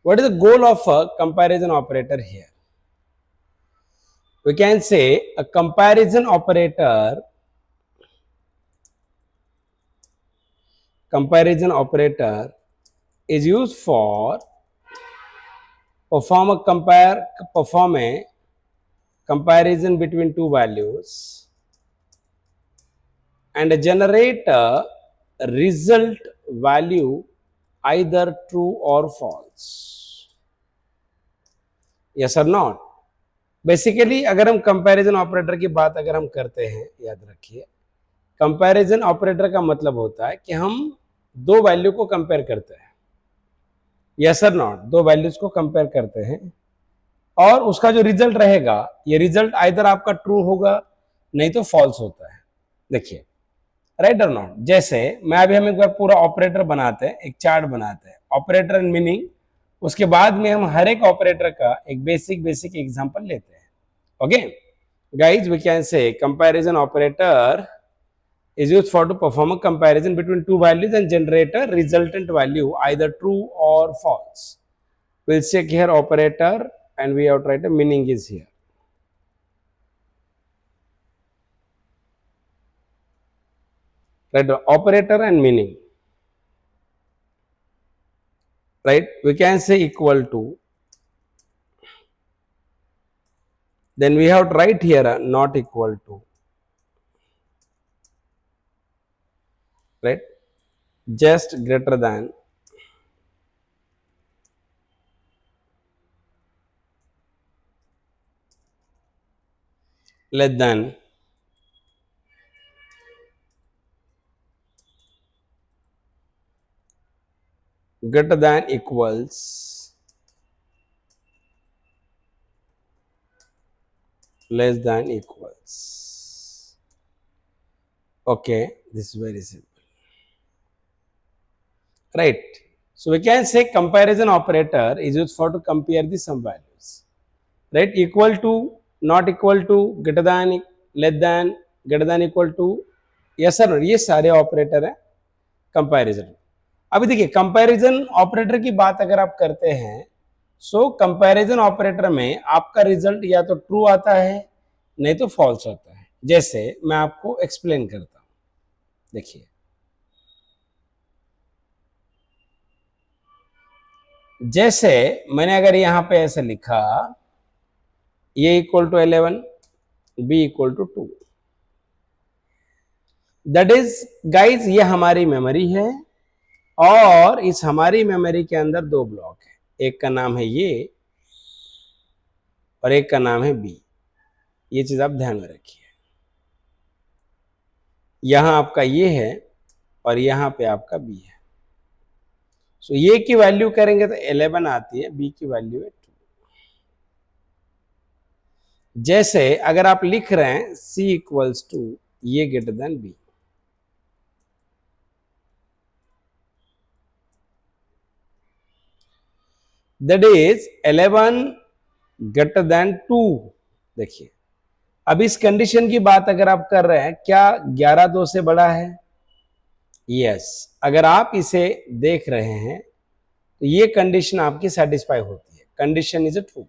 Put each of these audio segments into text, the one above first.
What is the goal of a comparison operator here? We can say a comparison operator is used for perform a comparison between two values and generate a result value either true or false. Yes or not? Basically अगर हम comparison operator की बात अगर हम करते हैं, याद रखिए कंपैरिजन ऑपरेटर का मतलब होता है कि हम दो वैल्यू को कंपेयर करते हैं, यस और नॉट, दो वैल्यूज को कंपेयर करते हैं और उसका जो रिजल्ट रहेगा ये रिजल्ट आइदर आपका ट्रू होगा नहीं तो फॉल्स होता है. देखिए राइट और नॉट. जैसे मैं अभी हम एक बार पूरा ऑपरेटर बनाते हैं, एक चार्ट बनाते हैं ऑपरेटर एंड मीनिंग, उसके बाद में हम हर एक ऑपरेटर का एक बेसिक एग्जांपल लेते हैं. Okay guys, we can say comparison operator is used for to perform a comparison between two values and generate a resultant value either true or false. We'll check here operator and we have to write a meaning is here. Right, operator and meaning. Right, we can say equal to. Then we have to write here a not equal to. Right, just greater than. Less than. Greater than equals. Less than equals. Okay, this is very simple. Right, so we can say comparison operator is used for to compare the some values. Right, equal to, not equal to, greater than, less than, greater than equal to, yes or no, ये सारे operator है comparison. अभी देखिए comparison operator की बात अगर आप करते हैं, सो कंपैरिजन ऑपरेटर में आपका रिजल्ट या तो ट्रू आता है नहीं तो फॉल्स होता है. जैसे मैं आपको एक्सप्लेन करता हूं, देखिए जैसे मैंने अगर यहां पे ऐसे लिखा A equal to 11, B equal to 2, that is guys ये हमारी मेमोरी है और इस हमारी मेमोरी के अंदर दो ब्लॉक है, एक का नाम है ये और एक का नाम है बी. ये चीज आप ध्यान में रखिए, यहां आपका ये है और यहां पे आपका बी है. सो ये की वैल्यू करेंगे तो 11 आती है, बी की वैल्यू है 2. जैसे अगर आप लिख रहे हैं C इक्वल्स टू ये greater than B, that is 11 greater than 2. देखिए अब इस कंडीशन की बात अगर आप कर रहे हैं, क्या 11 2 से बड़ा है? यस, अगर आप इसे देख रहे हैं तो ये कंडीशन आपकी सेटिस्फाई होती है. Condition is a true,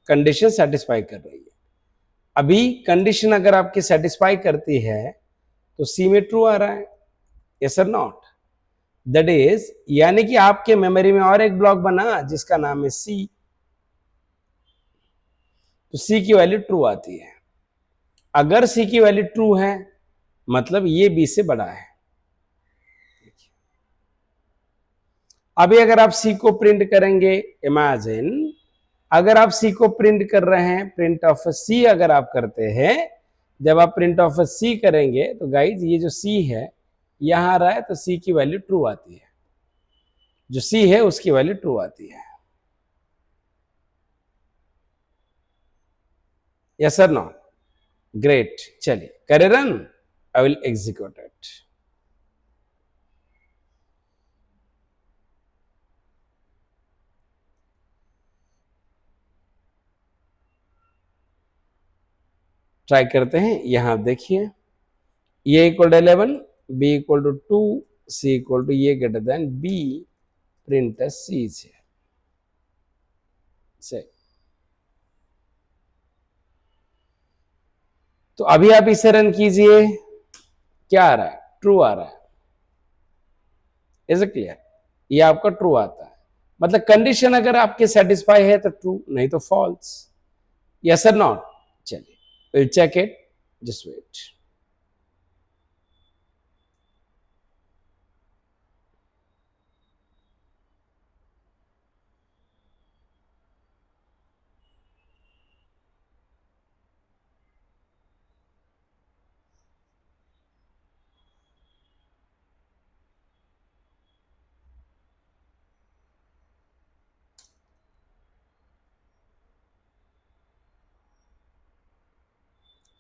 condition satisfy कर रही है. अभी कंडीशन अगर आपकी सेटिस्फाई करती है तो सी में ट्रू आ रहा है, यस और नॉट. दैट इज यानी कि आपके मेमोरी में और एक ब्लॉक बना जिसका नाम है सी, तो सी की वैल्यू ट्रू आती है. अगर सी की वैल्यू ट्रू है मतलब ये बी से बड़ा है. अभी अगर आप सी को प्रिंट करेंगे, इमेजिन अगर आप सी को प्रिंट कर रहे हैं, प्रिंट ऑफ सी अगर आप करते हैं, जब आप प्रिंट ऑफ सी करेंगे तो गाइज ये जो सी है यहां आ रहा है तो सी की वैल्यू ट्रू आती है, जो सी है उसकी वैल्यू ट्रू आती है. Yes sir not? ग्रेट, चलिए करे run, I will execute it. Try करते हैं. यहां देखिए A equal to 11, B equal to 2, C equal to ये greater than B, print C is here. सही। तो अभी आप इसे रन कीजिए, क्या आ रहा है? ट्रू आ रहा है। Is it clear? ये आपका ट्रू आता है, मतलब कंडीशन अगर आपके सेटिस्फाई है तो ट्रू, नहीं तो फॉल्स। यस और नॉट? चलिए will check it, just wait.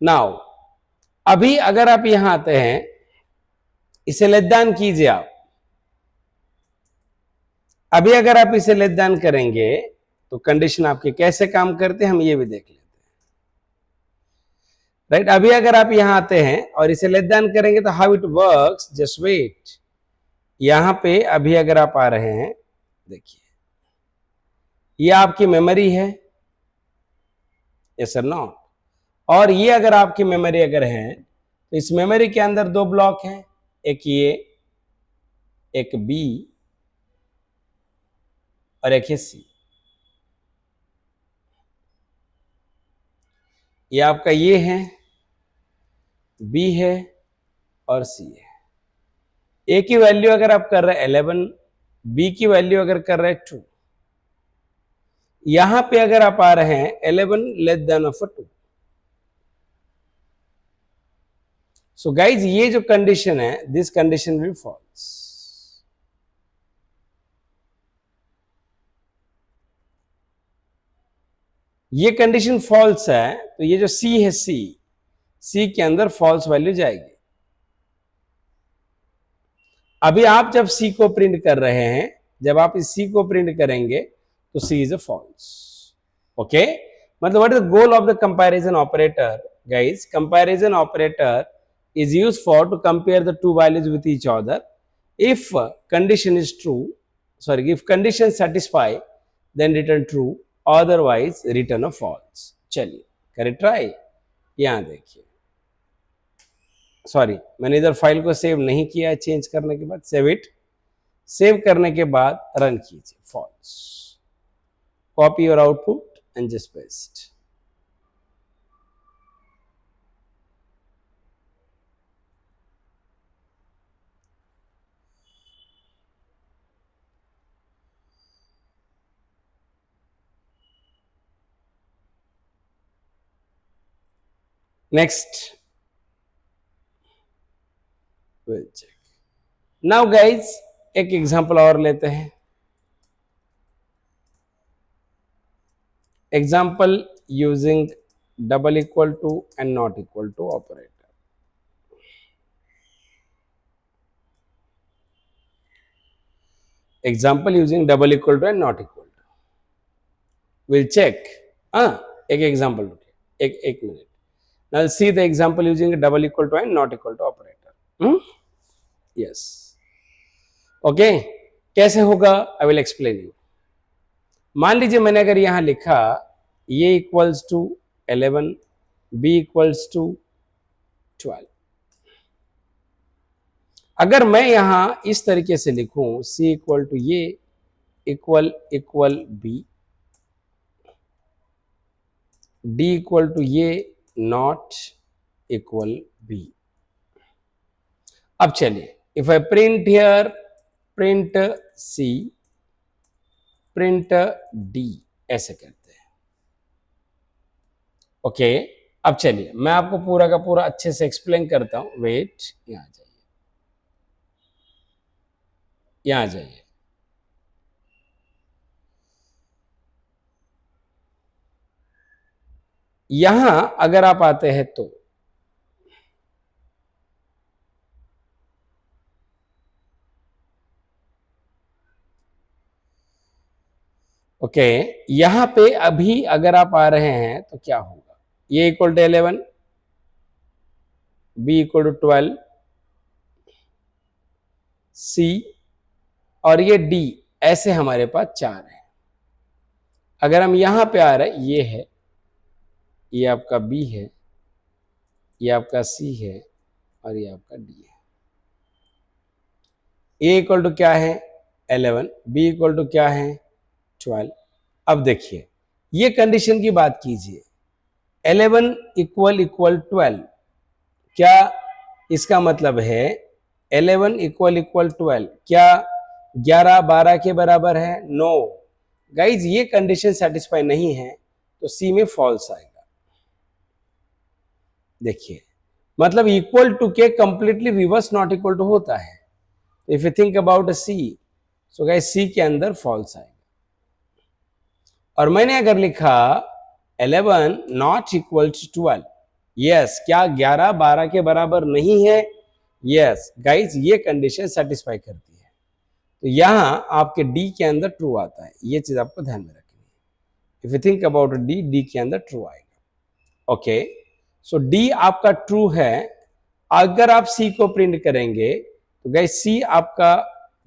Now अभी अगर आप यहां आते हैं, इसे लेस देन कीजिए आप। अभी अगर आप इसे लेस देन करेंगे तो कंडीशन आपके कैसे काम करते हैं हम ये भी देख लेते हैं। राइट, अभी अगर आप यहां आते हैं और इसे लेस देन करेंगे तो how it works, just wait. यहां पे अभी अगर आप आ रहे हैं, देखिए ये आपकी मेमोरी है, यस और नो? और ये अगर आपकी मेमोरी अगर है तो इस मेमोरी के अंदर दो ब्लॉक हैं, एक ये, एक बी और एक सी। ये आपका ये है, बी है और सी है। ए की वैल्यू अगर आप कर रहे हैं 11, बी की वैल्यू अगर कर रहे हैं 2, यहां पे अगर आप आ रहे हैं 11 less than of 2। So guys ये जो कंडीशन है, दिस कंडीशन विल फॉल्स। ये कंडीशन फॉल्स है तो ये जो सी है, सी के अंदर फॉल्स वैल्यू जाएगी। अभी आप जब सी को प्रिंट कर रहे हैं, जब आप इस सी को प्रिंट करेंगे तो सी इज अ फॉल्स। ओके, मतलब what is the goal of the comparison operator guys? Comparison operator is used for to compare the two values with each other. If condition is true, sorry, if condition satisfy, then return true, otherwise return a false. चलिए करें try. यहां देखिए, sorry मैंने इधर file को save नहीं किया है, चेंज करने के बाद सेव इट, सेव करने के बाद रन कीजिए, false. Copy your output and just paste. Next will check. Now guys एक एग्जांपल और लेते हैं। Example using double equal to and not equal to operator. Example using double equal to and not equal to, will check. एक example रुकिए, एक minute. Now see the example using double equal to and not equal to operator. Yes, okay, कैसे होगा I will explain you. मान लीजिए मैंने अगर यहां लिखा ये equals to 11, B equals to 12। अगर मैं यहां इस तरीके से लिखूं सी इक्वल टू ये equal equal B, D equal to ये नॉट इक्वल बी। अब चलिए, if I print here, print C, print D, ऐसे करते हैं। ओके, अब चलिए मैं आपको पूरा का पूरा अच्छे से एक्सप्लेन करता हूं। वेट, यहां आ जाइए, यहां आ जाइए। यहां अगर आप आते हैं तो ओके, यहां पे अभी अगर आप आ रहे हैं तो क्या होगा? ये equal to 11, B equal to 12, C और ये डी ऐसे हमारे पास 4 है। अगर हम यहां पे आ रहे, ये है, ये आपका बी है, ये आपका सी है और ये आपका डी है। ए इक्वल टू क्या है 11, बी इक्वल टू क्या है 12। अब देखिए ये कंडीशन की बात कीजिए, 11 इक्वल 12, क्या इसका मतलब है 11 इक्वल 12 क्या 11 12 के बराबर है? नो गाइज, ये कंडीशन सेटिस्फाई नहीं है तो सी में फॉल्स आएगा। देखिए मतलब इक्वल टू के completely reverse not equal to होता है। If you think about C, so guys C के अंदर फॉल्स आएगा। और मैंने अगर लिखा 11 नॉट इक्वल टू 12, यस, क्या 11 12 के बराबर नहीं है? यस गाइज, ये कंडीशन सेटिस्फाई करती है। तो यहां आपके डी के अंदर ट्रू आता है, ये चीज आपको ध्यान में रखनी है। If you think about D, D के अंदर ट्रू आएगा। ओके, सो डी आपका ट्रू है। अगर आप सी को प्रिंट करेंगे तो गाइज सी आपका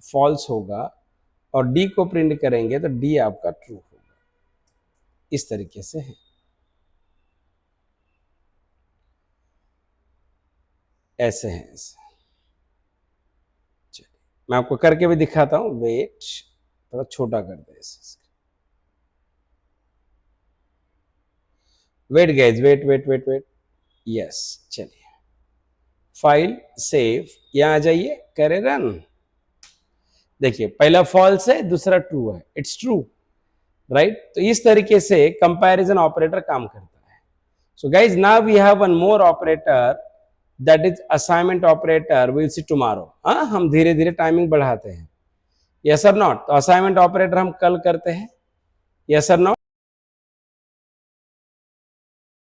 फॉल्स होगा और डी को प्रिंट करेंगे तो डी आपका ट्रू होगा। इस तरीके से है, ऐसे है ऐसे। चलिए मैं आपको करके भी दिखाता हूं, वेट, थोड़ा छोटा कर दे इसे। Wait guys, wait wait wait wait, yes. चलिए फाइल सेव, यहां आ जाइए, करे रन। देखिए पहला फॉल्स है, दूसरा ट्रू है, इट्स ट्रू, राइट। तो इस तरीके से कंपैरिजन ऑपरेटर काम करता है। So guys now we have one more operator, that is assignment operator, will see tomorrow. हाँ, हम धीरे धीरे टाइमिंग बढ़ाते हैं। यस और नॉट? तो असाइनमेंट ऑपरेटर हम कल करते हैं, यस और नॉट?